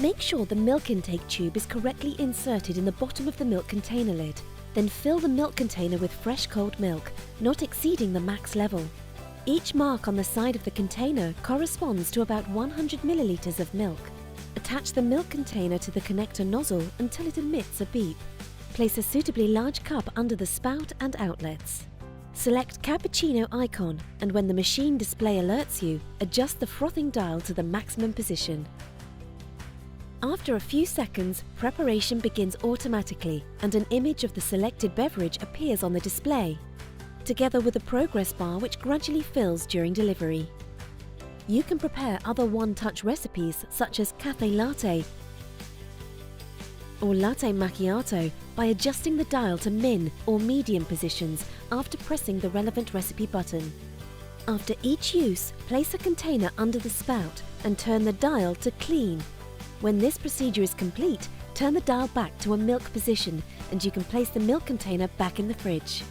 Make sure the milk intake tube is correctly inserted in the bottom of the milk container lid. Then fill the milk container with fresh cold milk, not exceeding the max level. Each mark on the side of the container corresponds to about 100 millilitres of milk. Attach the milk container to the connector nozzle until it emits a beep. Place a suitably large cup under the spout and outlets. Select Cappuccino icon, and when the machine display alerts you, adjust the frothing dial to the maximum position. After a few seconds, preparation begins automatically and an image of the selected beverage appears on the display, together with a progress bar which gradually fills during delivery. You can prepare other one-touch recipes such as cafe latte or latte macchiato by adjusting the dial to min or medium positions after pressing the relevant recipe button. After each use, place a container under the spout and turn the dial to clean. When this procedure is complete, turn the dial back to a milk position and you can place the milk container back in the fridge.